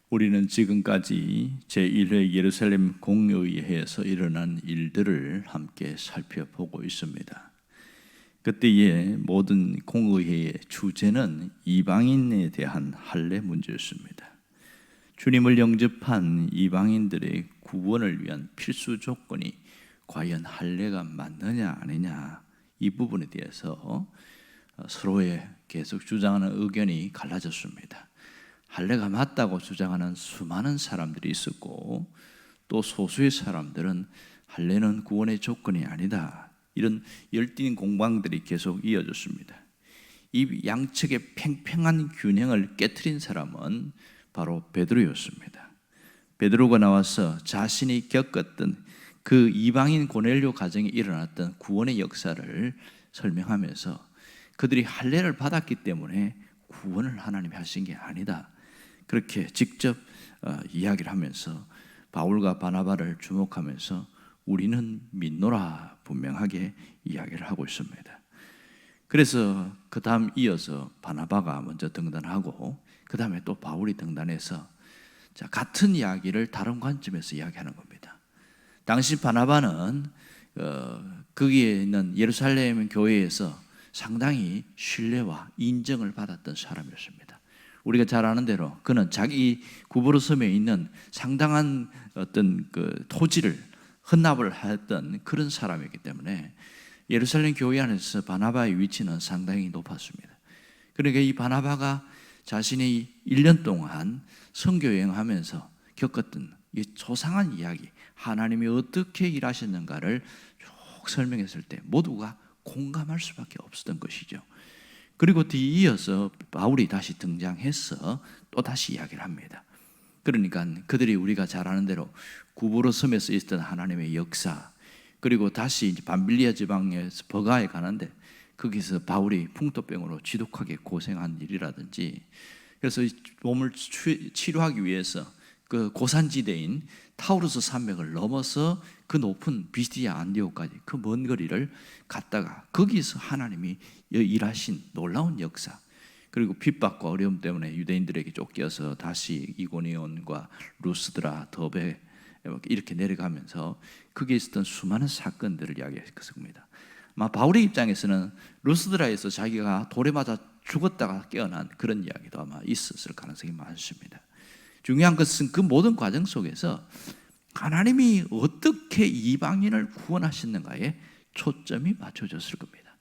우리는 지금까지 제1회 예루살렘 공의회에서 일어난 일들을 함께 살펴보고 있습니다. 그때의 모든 공의회의 주제는 이방인에 대한 할례 문제였습니다. 주님을 영접한 이방인들의 구원을 위한 필수 조건이 과연 할례가 맞느냐 아니냐, 이 부분에 대해서 서로의 계속 주장하는 의견이 갈라졌습니다. 할례가 맞다고 주장하는 수많은 사람들이 있었고, 또 소수의 사람들은 할례는 구원의 조건이 아니다, 이런 열띤 공방들이 계속 이어졌습니다. 이 양측의 팽팽한 균형을 깨트린 사람은 바로 베드로였습니다. 베드로가 나와서 자신이 겪었던 그 이방인 고넬료 가정에 일어났던 구원의 역사를 설명하면서 그들이 할례를 받았기 때문에 구원을 하나님이 하신 게 아니다, 그렇게 직접 이야기를 하면서 바울과 바나바를 주목하면서 우리는 믿노라 분명하게 이야기를 하고 있습니다. 그래서 그 다음 이어서 바나바가 먼저 등단하고 그 다음에 또 바울이 등단해서 같은 이야기를 다른 관점에서 이야기하는 겁니다. 당시 바나바는 거기에 있는 예루살렘 교회에서 상당히 신뢰와 인정을 받았던 사람이었습니다. 우리가 잘 아는 대로 그는 자기 구부로 섬에 있는 상당한 어떤 그 토지를 헌납을 했던 그런 사람이기 때문에 예루살렘 교회 안에서 바나바의 위치는 상당히 높았습니다. 그러니까 이 바나바가 자신이 1년 동안 선교 여행하면서 겪었던 이 소상한 이야기, 하나님이 어떻게 일하셨는가를 쭉 설명했을 때 모두가 공감할 수밖에 없었던 것이죠. 그리고 뒤이어서 바울이 다시 등장해서 또 다시 이야기를 합니다. 그러니까 그들이 우리가 잘 아는 대로 구부로 섬에서 있었던 하나님의 역사, 그리고 다시 이제 밤빌리아 지방에서 버가에 가는데 거기서 바울이 풍토병으로 지독하게 고생한 일이라든지, 그래서 몸을 치료하기 위해서 그 고산지대인 타우루스 산맥을 넘어서 그 높은 비스디아 안디오까지 그 먼 거리를 갔다가 거기서 하나님이 일하신 놀라운 역사, 그리고 핍박과 어려움 때문에 유대인들에게 쫓겨서 다시 이고니온과 루스드라, 더베 이렇게 내려가면서 거기에 있었던 수많은 사건들을 이야기했습니다. 바울의 입장에서는 루스드라에서 자기가 돌에 맞아 죽었다가 깨어난 그런 이야기도 아마 있었을 가능성이 많습니다. 중요한 것은 그 모든 과정 속에서 하나님이 어떻게 이방인을 구원하시는가에 초점이 맞춰졌을 겁니다.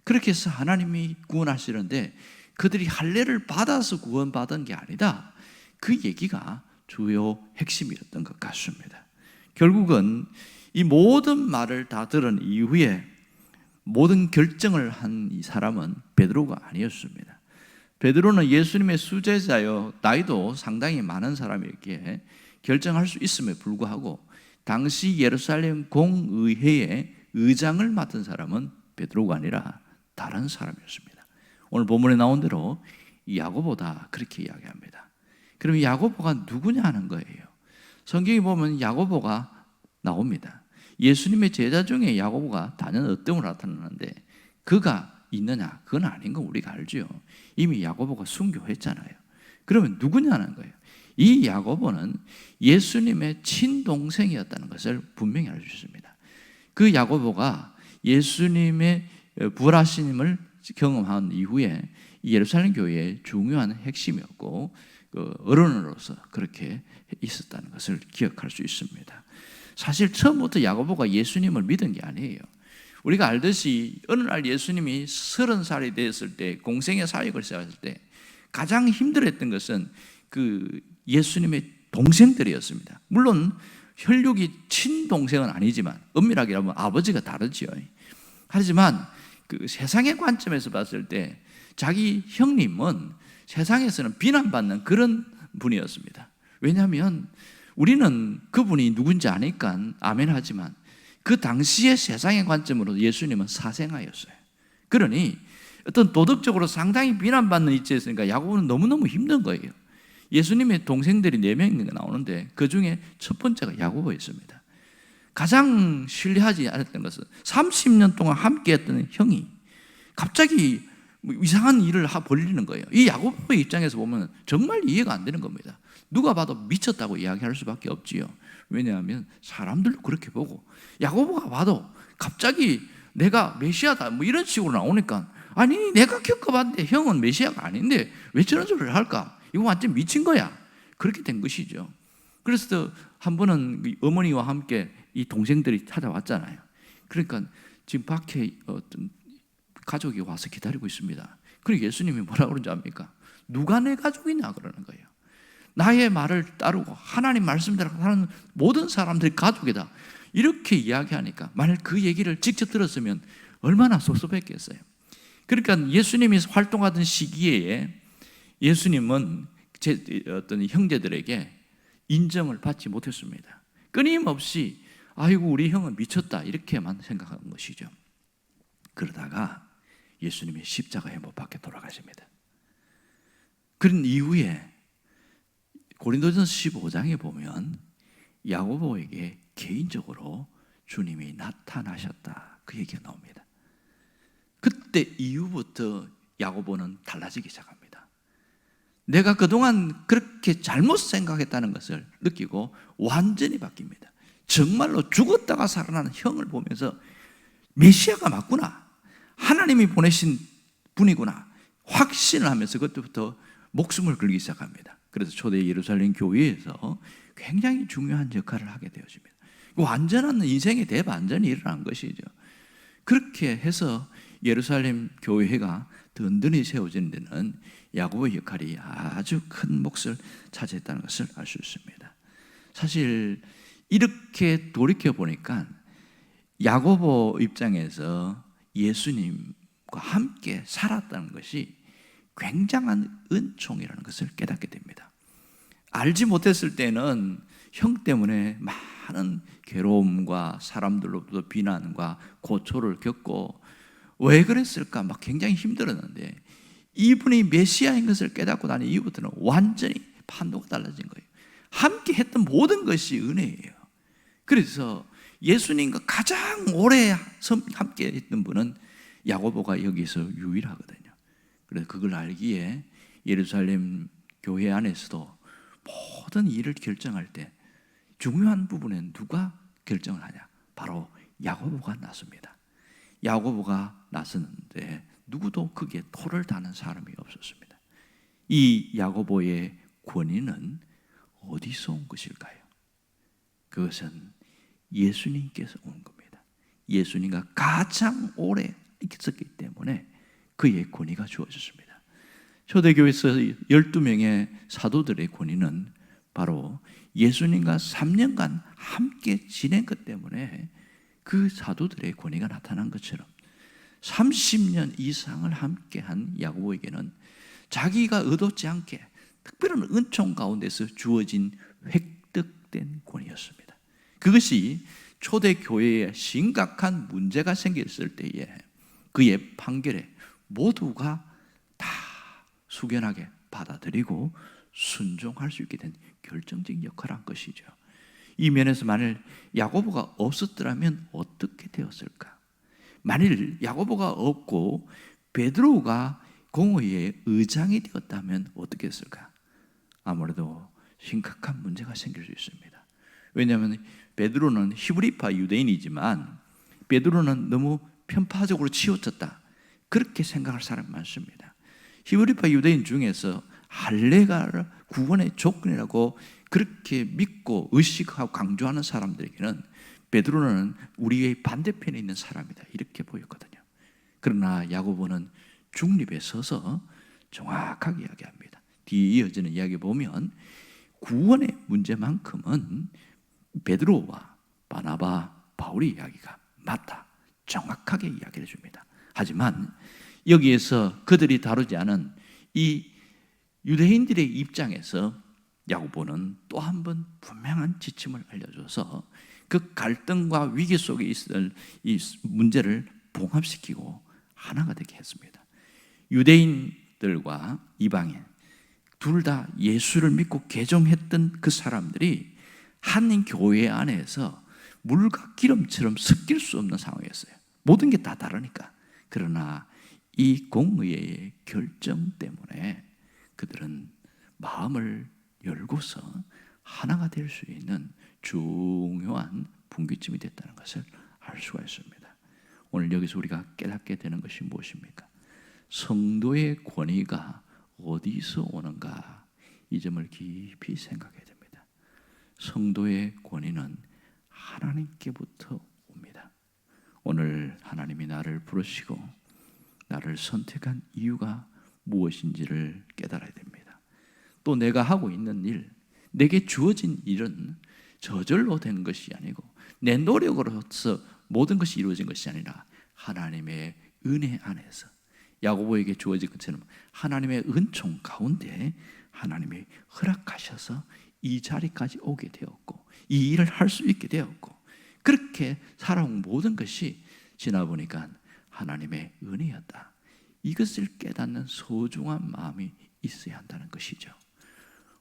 그렇게 해서 하나님이 구원하시는데 그들이 할례를 받아서 구원받은 게 아니다, 그 얘기가 주요 핵심이었던 것 같습니다. 결국은 이 모든 말을 다 들은 이후에 모든 결정을 한 이 사람은 베드로가 아니었습니다. 베드로는 예수님의 수제자여 나이도 상당히 많은 사람이었기에 결정할 수 있음에 불구하고 당시 예루살렘 공의회의 의장을 맡은 사람은 베드로가 아니라 다른 사람이었습니다. 오늘 본문에 나온 대로 야고보다 그렇게 이야기합니다. 그럼 야고보가 누구냐 하는 거예요. 성경에 보면 야고보가 나옵니다. 예수님의 제자 중에 야고보가 단연 어떤 나타나는데 그가 있느냐? 그건 아닌 건 우리가 알죠. 이미 야고보가 순교했잖아요. 그러면 누구냐는 거예요. 이 야고보는 예수님의 친동생이었다는 것을 분명히 알 수 있습니다. 그 야고보가 예수님의 부활하심을 경험한 이후에 예루살렘 교회의 중요한 핵심이었고 어른으로서 그렇게 있었다는 것을 기억할 수 있습니다. 사실 처음부터 야고보가 예수님을 믿은 게 아니에요. 우리가 알듯이 어느 날 예수님이 30살이 되었을 때 공생의 사역을 시작했을 때 가장 힘들었던 것은 그 예수님의 동생들이었습니다. 물론 혈육이 친동생은 아니지만 엄밀하게 하면 아버지가 다르지요. 하지만 그 세상의 관점에서 봤을 때 자기 형님은 세상에서는 비난받는 그런 분이었습니다. 왜냐하면 우리는 그분이 누군지 아니까 아멘 하지만 그 당시의 세상의 관점으로 예수님은 사생아였어요. 그러니 어떤 도덕적으로 상당히 비난받는 위치였으니까 야고보는 너무너무 힘든 거예요. 예수님의 동생들이 4명이 나오는데 그 중에 첫 번째가 야고보였습니다. 가장 신뢰하지 않았던 것은 30년 동안 함께했던 형이 갑자기 뭐 이상한 일을 벌리는 거예요. 이 야고보의 입장에서 보면 정말 이해가 안 되는 겁니다. 누가 봐도 미쳤다고 이야기할 수밖에 없지요. 왜냐하면 사람들도 그렇게 보고, 야고보가 봐도 갑자기 내가 메시아다 뭐 이런 식으로 나오니까, 아니 내가 겪어봤는데 형은 메시아가 아닌데 왜 저런 소리를 할까? 이거 완전 미친 거야. 그렇게 된 것이죠. 그래서 한 번은 어머니와 함께 이 동생들이 찾아왔잖아요. 그러니까 지금 밖에 어떤 가족이 와서 기다리고 있습니다. 그리고 예수님이 뭐라고 그러는지 압니까? 누가 내 가족이냐 그러는 거예요. 나의 말을 따르고 하나님 말씀대로 하는 모든 사람들이 가족이다, 이렇게 이야기하니까, 만약 그 얘기를 직접 들었으면 얼마나 섭섭했겠어요. 그러니까 예수님이 활동하던 시기에 예수님은 어떤 형제들에게 인정을 받지 못했습니다. 끊임없이 아이고 우리 형은 미쳤다 이렇게만 생각한 것이죠. 그러다가 예수님이 십자가에 못 박혀 돌아가십니다. 그런 이후에 고린도전서 15장에 보면 야고보에게 개인적으로 주님이 나타나셨다, 그 얘기가 나옵니다. 그때 이후부터 야고보는 달라지기 시작합니다. 내가 그동안 그렇게 잘못 생각했다는 것을 느끼고 완전히 바뀝니다. 정말로 죽었다가 살아나는 형을 보면서 메시아가 맞구나, 하나님이 보내신 분이구나 확신을 하면서 그때부터 목숨을 걸기 시작합니다. 그래서 초대 예루살렘 교회에서 굉장히 중요한 역할을 하게 되어집니다. 완전한 인생의 대반전이 일어난 것이죠. 그렇게 해서 예루살렘 교회가 든든히 세워지는 데는 야고보의 역할이 아주 큰 몫을 차지했다는 것을 알 수 있습니다. 사실 이렇게 돌이켜 보니까 야고보 입장에서 예수님과 함께 살았다는 것이 굉장한 은총이라는 것을 깨닫게 됩니다. 알지 못했을 때는 형 때문에 많은 괴로움과 사람들로부터 비난과 고초를 겪고 왜 그랬을까 막 굉장히 힘들었는데, 이분이 메시아인 것을 깨닫고 난 이후부터는 완전히 판도가 달라진 거예요. 함께 했던 모든 것이 은혜예요. 그래서 예수님과 가장 오래 함께 했던 분은 야고보가 여기서 유일하거든요. 그래서 그걸 알기에 예루살렘 교회 안에서도 모든 일을 결정할 때 중요한 부분에 누가 결정을 하냐? 바로 야고보가 나섭니다. 야고보가 나섰는데 누구도 그게 토를 다는 사람이 없었습니다. 이 야고보의 권위는 어디서 온 것일까요? 그것은 예수님께서 온 겁니다. 예수님과 가장 오래 있었기 때문에 그의 권위가 주어졌습니다. 초대교회에서 12명의 사도들의 권위는 바로 예수님과 3년간 함께 지낸 것 때문에 그 사도들의 권위가 나타난 것처럼 30년 이상을 함께한 야고보에게는 자기가 의도치 않게 특별한 은총 가운데서 주어진 획득된 권위였습니다. 그것이 초대교회에 심각한 문제가 생겼을 때에 그의 판결에 모두가 다 숙연하게 받아들이고 순종할 수 있게 된 결정적인 역할을 한 것이죠. 이 면에서 만일 야고보가 없었더라면 어떻게 되었을까? 만일 야고보가 없고 베드로가 공의의 의장이 되었다면 어떻게 했을까? 아무래도 심각한 문제가 생길 수 있습니다. 왜냐하면 베드로는 히브리파 유대인이지만 베드로는 너무 편파적으로 치우쳤다, 그렇게 생각할 사람이 많습니다. 히브리파 유대인 중에서 할례가 구원의 조건이라고 그렇게 믿고 의식하고 강조하는 사람들에게는 베드로는 우리의 반대편에 있는 사람이다, 이렇게 보였거든요. 그러나 야고보는 중립에 서서 정확하게 이야기합니다. 뒤에 이어지는 이야기 보면 구원의 문제만큼은 베드로와 바나바, 바울의 이야기가 맞다, 정확하게 이야기를 해줍니다. 하지만 여기에서 그들이 다루지 않은 이 유대인들의 입장에서 야고보는 또 한 번 분명한 지침을 알려줘서 그 갈등과 위기 속에 있을 이 문제를 봉합시키고 하나가 되게 했습니다. 유대인들과 이방인 둘 다 예수를 믿고 개종했던 그 사람들이 한 교회 안에서 물과 기름처럼 섞일 수 없는 상황이었어요. 모든 게 다 다르니까. 그러나 이 공의회의 결정 때문에 그들은 마음을 열고서 하나가 될 수 있는 중요한 분기점이 됐다는 것을 알 수가 있습니다. 오늘 여기서 우리가 깨닫게 되는 것이 무엇입니까? 성도의 권위가 어디서 오는가? 이 점을 깊이 생각해야 됩니다. 성도의 권위는 하나님께부터 옵니다. 오늘 하나님이 나를 부르시고 나를 선택한 이유가 무엇인지를 깨달아야 됩니다. 또 내가 하고 있는 일, 내게 주어진 일은 저절로 된 것이 아니고 내 노력으로서 모든 것이 이루어진 것이 아니라 하나님의 은혜 안에서 야고보에게 주어진 것처럼 하나님의 은총 가운데 하나님이 허락하셔서 이 자리까지 오게 되었고 이 일을 할 수 있게 되었고 그렇게 살아온 모든 것이 지나보니까 하나님의 은혜였다. 이것을 깨닫는 소중한 마음이 있어야 한다는 것이죠.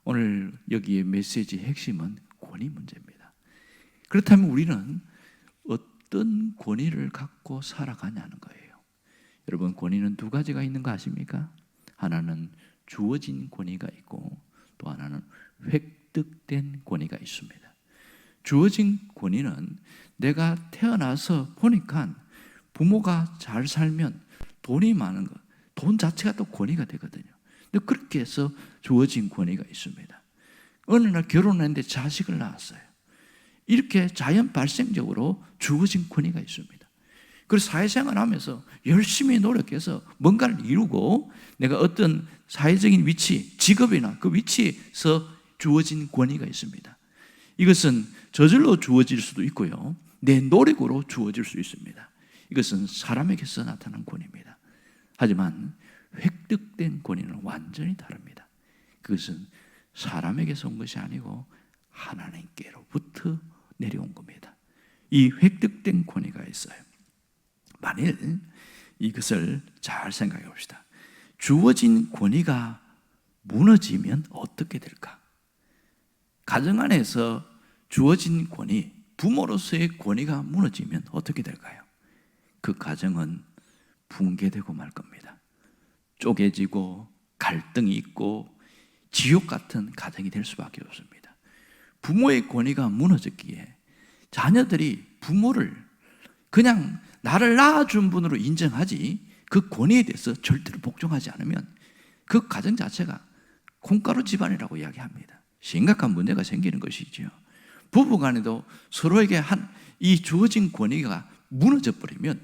오늘 여기에 메시지의 핵심은 권위 문제입니다. 그렇다면 우리는 어떤 권위를 갖고 살아가냐는 거예요. 여러분, 권위는 두 가지가 있는 거 아십니까? 하나는 주어진 권위가 있고 또 하나는 획득된 권위가 있습니다. 주어진 권위는 내가 태어나서 보니까 부모가 잘 살면 돈이 많은 것, 돈 자체가 또 권위가 되거든요. 근데 그렇게 해서 주어진 권위가 있습니다. 어느 날 결혼했는데 자식을 낳았어요. 이렇게 자연 발생적으로 주어진 권위가 있습니다. 그리고 사회생활 하면서 열심히 노력해서 뭔가를 이루고 내가 어떤 사회적인 위치, 직업이나 그 위치에서 주어진 권위가 있습니다. 이것은 저절로 주어질 수도 있고요. 내 노력으로 주어질 수 있습니다. 이것은 사람에게서 나타난 권위입니다. 하지만 획득된 권위는 완전히 다릅니다. 그것은 사람에게서 온 것이 아니고 하나님께로부터 내려온 겁니다. 이 획득된 권위가 있어요. 만일 이것을 잘 생각해 봅시다. 주어진 권위가 무너지면 어떻게 될까? 가정 안에서 주어진 권위, 부모로서의 권위가 무너지면 어떻게 될까요? 그 가정은 붕괴되고 말 겁니다. 쪼개지고 갈등이 있고 지옥 같은 가정이 될 수밖에 없습니다. 부모의 권위가 무너졌기에 자녀들이 부모를 그냥 나를 낳아준 분으로 인정하지 그 권위에 대해서 절대로 복종하지 않으면 그 가정 자체가 콩가루 집안이라고 이야기합니다. 심각한 문제가 생기는 것이죠. 부부간에도 서로에게 이 주어진 권위가 무너져 버리면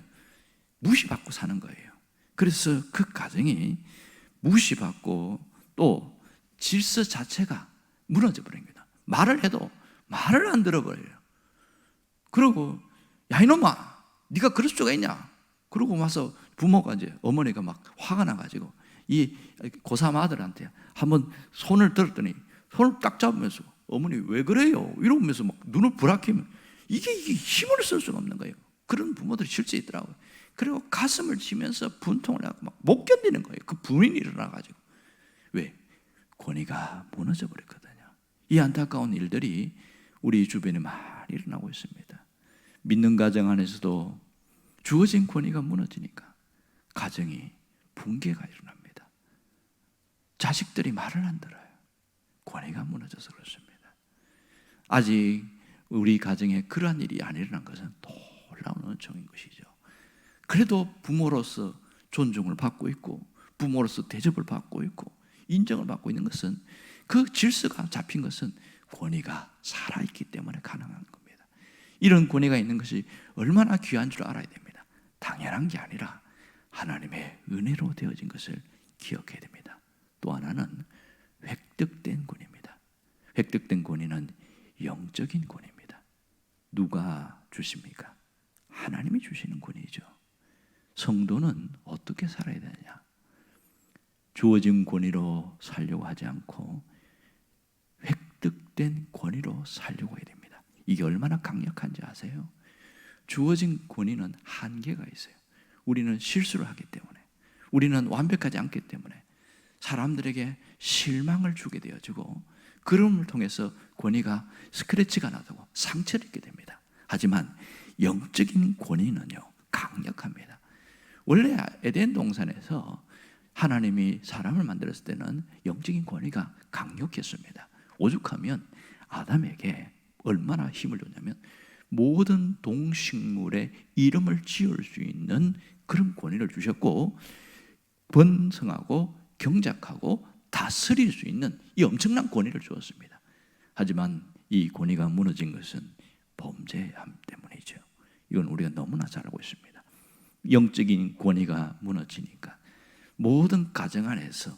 무시받고 사는 거예요. 그래서 그 가정이 무시받고 또 질서 자체가 무너져 버립니다. 말을 해도 말을 안 들어버려요. 그리고 야 이놈아 네가 그럴 수가 있냐? 그러고 와서 부모가 이제 어머니가 막 화가 나가지고 이 고3 아들한테 한번 손을 들었더니 손을 딱 잡으면서 어머니 왜 그래요? 이러면서 막 눈을 부라키면 이게 힘을 쓸 수가 없는 거예요. 그런 부모들이 실제 있더라고요. 그리고 가슴을 치면서 분통을 하고 막 못 견디는 거예요. 그 분이 일어나가지고. 왜? 권위가 무너져 버렸거든요. 이 안타까운 일들이 우리 주변에 많이 일어나고 있습니다. 믿는 가정 안에서도 주어진 권위가 무너지니까 가정이 붕괴가 일어납니다. 자식들이 말을 안 들어요. 권위가 무너져서 그렇습니다. 아직 우리 가정에 그러한 일이 안 일어난 것은 놀라운 은총인 것이죠. 그래도 부모로서 존중을 받고 있고 부모로서 대접을 받고 있고 인정을 받고 있는 것은 그 질서가 잡힌 것은 권위가 살아있기 때문에 가능한 겁니다. 이런 권위가 있는 것이 얼마나 귀한 줄 알아야 됩니다. 당연한 게 아니라 하나님의 은혜로 되어진 것을 기억해야 됩니다. 또 하나는 획득된 권위입니다. 획득된 권위는 영적인 권위입니다. 누가 주십니까? 하나님이 주시는 권위죠. 성도는 어떻게 살아야 되느냐? 주어진 권위로 살려고 하지 않고 획득된 권위로 살려고 해야 됩니다. 이게 얼마나 강력한지 아세요? 주어진 권위는 한계가 있어요. 우리는 실수를 하기 때문에, 우리는 완벽하지 않기 때문에 사람들에게 실망을 주게 되어지고 그럼을 통해서 권위가 스크래치가 나고 상처를 입게 됩니다. 하지만 영적인 권위는요 강력합니다. 원래 에덴 동산에서 하나님이 사람을 만들었을 때는 영적인 권위가 강력했습니다. 오죽하면 아담에게 얼마나 힘을 줬냐면 모든 동식물의 이름을 지을 수 있는 그런 권위를 주셨고, 번성하고 경작하고 다스릴 수 있는 이 엄청난 권위를 주었습니다. 하지만 이 권위가 무너진 것은 범죄함 때문이죠. 이건 우리가 너무나 잘 알고 있습니다. 영적인 권위가 무너지니까 모든 가정 안에서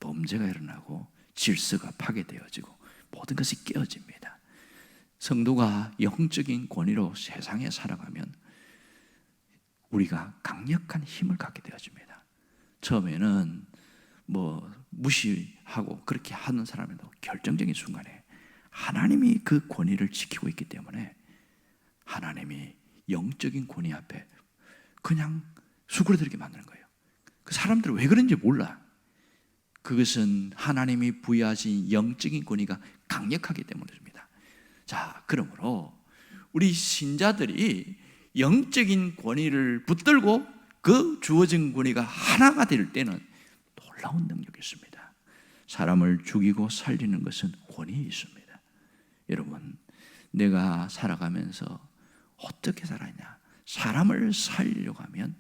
범죄가 일어나고 질서가 파괴되어지고 모든 것이 깨어집니다. 성도가 영적인 권위로 세상에 살아가면 우리가 강력한 힘을 갖게 되어집니다. 처음에는 무시하고 그렇게 하는 사람에도 결정적인 순간에 하나님이 그 권위를 지키고 있기 때문에 하나님이 영적인 권위 앞에 그냥 수그러들게 만드는 거예요. 그 사람들은 왜 그런지 몰라. 그것은 하나님이 부여하신 영적인 권위가 강력하기 때문입니다. 자, 그러므로 우리 신자들이 영적인 권위를 붙들고 그 주어진 권위가 하나가 될 때는 놀라운 능력이 있습니다. 사람을 죽이고 살리는 것은 권위에 있습니다. 여러분, 내가 살아가면서 어떻게 살았냐? 사람을 살리려고 하면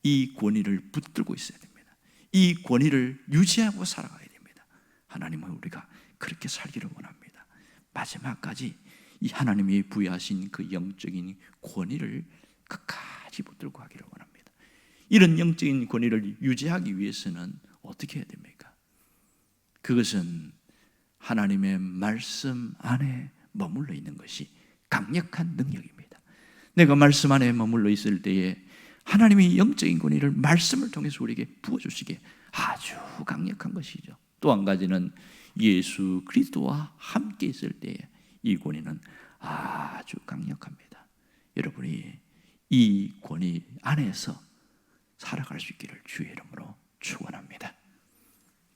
이 권위를 붙들고 있어야 됩니다. 이 권위를 유지하고 살아가야 됩니다. 하나님은 우리가 그렇게 살기를 원합니다. 마지막까지 이 하나님이 부여하신 그 영적인 권위를 끝까지 붙들고 가기를 원합니다. 이런 영적인 권위를 유지하기 위해서는 어떻게 해야 됩니까? 그것은 하나님의 말씀 안에 머물러 있는 것이 강력한 능력입니다. 내가 말씀 안에 머물러 있을 때에 하나님이 영적인 권위를 말씀을 통해서 우리에게 부어주시기에 아주 강력한 것이죠. 또 한 가지는 예수 그리스도와 함께 있을 때에 이 권위는 아주 강력합니다. 여러분이 이 권위 안에서 살아갈 수 있기를 주의 이름으로 축원합니다.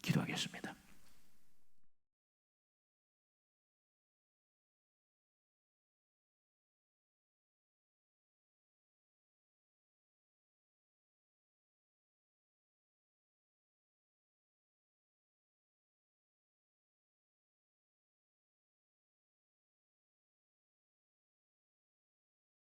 기도하겠습니다.